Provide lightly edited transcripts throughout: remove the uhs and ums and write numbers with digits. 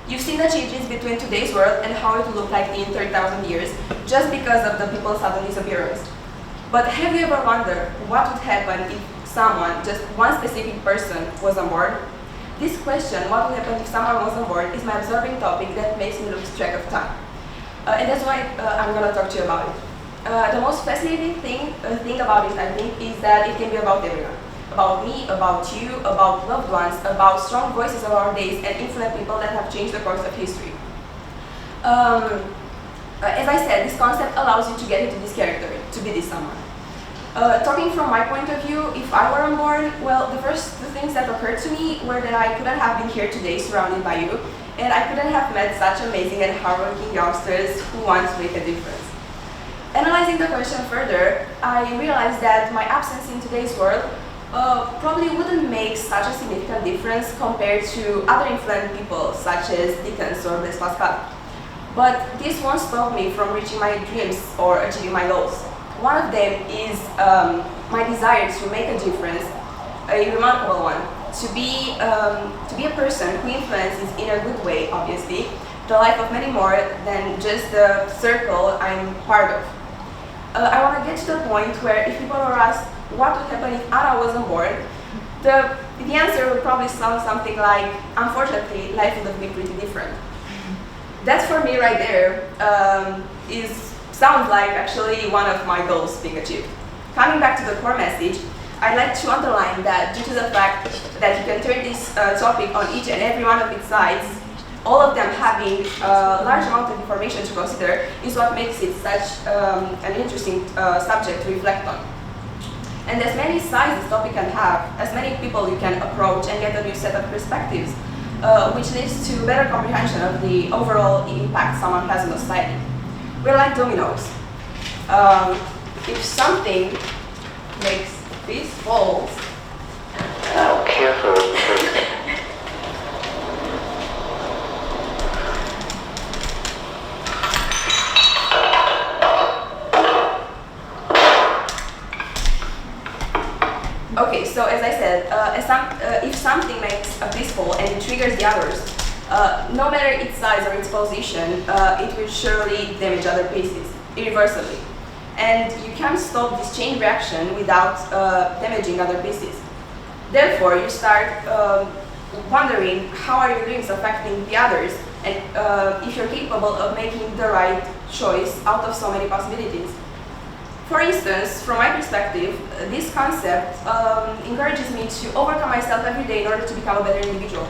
You've seen the changes between today's world and how it will look like in 30,000 years, just because of the people's sudden disappearance. But have you ever wondered what would happen if someone, just one specific person, was on board? This question, what would happen if someone was on board, is my absorbing topic that makes me lose track of time. And that's why I'm going to talk to you about it. The most fascinating thing about it, I think, is that it can be about everyone. About me, about you, about loved ones, about strong voices of our days and influential people that have changed the course of history. As I said, this concept allows you to get into this character, to be this someone. Talking from my point of view, if I were on board, well, the first two things that occurred to me were that I couldn't have been here today surrounded by you, and I couldn't have met such amazing and hardworking youngsters who want to make a difference. Analyzing the question further, I realized that my absence in today's world probably wouldn't make such a significant difference compared to other influential people such as Dickens or Blaise Pascal. But this won't stop me from reaching my dreams or achieving my goals. One of them is my desire to make a difference, a remarkable one, to be a person who influences in a good way, obviously, the life of many more than just the circle I'm part of. I want to get to the point where if people are asked what would happen if Anna was on board, the answer would probably sound something like, unfortunately, life would have been pretty different. That for me right there sounds like actually one of my goals being achieved. Coming back to the core message, I'd like to underline that due to the fact that you can turn this topic on each and every one of its sides, all of them having a large amount of information to consider is what makes it such an interesting subject to reflect on. And as many sides this topic can have, as many people you can approach and get a new set of perspectives, which leads to better comprehension of the overall impact someone has on society. We're like dominoes. If something makes these falls, now careful. Okay, so as I said, if something makes a piece fall and it triggers the others, no matter its size or its position, it will surely damage other pieces, irreversibly. And you can't stop this chain reaction without damaging other pieces. Therefore, you start wondering how are your doings affecting the others, and if you're capable of making the right choice out of so many possibilities. For instance, from my perspective, this concept encourages me to overcome myself every day in order to become a better individual.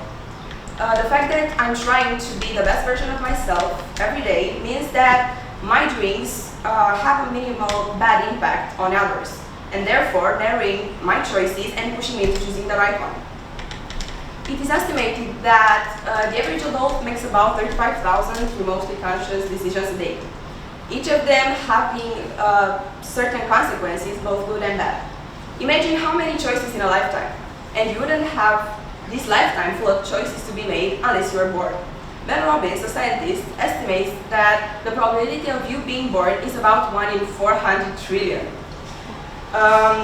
The fact that I'm trying to be the best version of myself every day means that my doings have a minimal bad impact on others, and therefore narrowing my choices and pushing me to choosing the right one. It is estimated that the average adult makes about 35,000 remotely conscious decisions a day, each of them having certain consequences, both good and bad. Imagine how many choices in a lifetime, and you wouldn't have this lifetime full of choices to be made unless you were bored. Ben Robbins, a scientist, estimates that the probability of you being bored is about 1 in 400 trillion.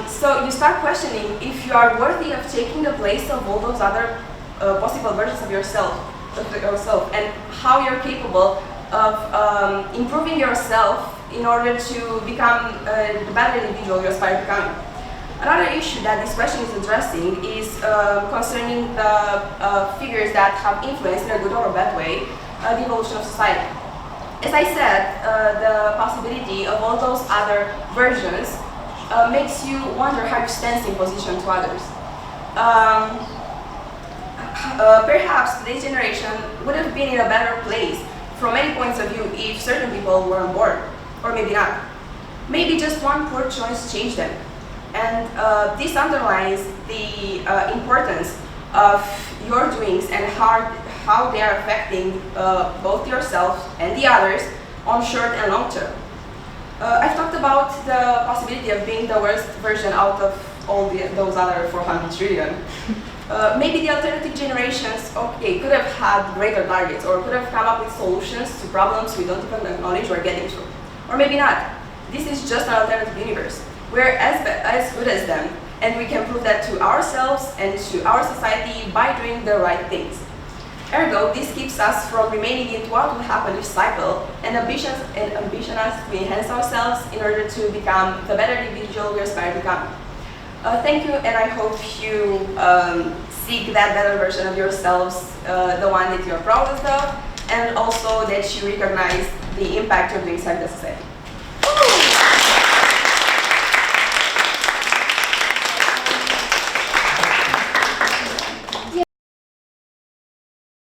So you start questioning if you are worthy of taking the place of all those other possible versions of yourself, and how you're capable of improving yourself in order to become the better individual you aspire to become. Another issue that this question is addressing is concerning the figures that have influenced in a good or a bad way the evolution of society. As I said, the possibility of all those other versions makes you wonder how you stand in position to others. Perhaps today's generation would have been in a better place from many points of view if certain people were on board, or maybe not. Maybe just one poor choice changed them. And this underlines the importance of your doings and how they are affecting both yourself and the others on short and long term. I've talked about the possibility of being the worst version out of all those other 400 trillion. Maybe the alternative generations, could have had greater targets or could have come up with solutions to problems we don't even acknowledge we're getting through. Or maybe not. This is just an alternative universe. We're as good as them, and we can prove that to ourselves and to our society by doing the right things. Ergo, this keeps us from remaining in what will happen if cycle and ambition us to enhance ourselves in order to become the better individual we aspire to become. Thank you, and I hope you seek that better version of yourselves, the one that you're proudest of, and also that you recognize the impact you're doing inside the society.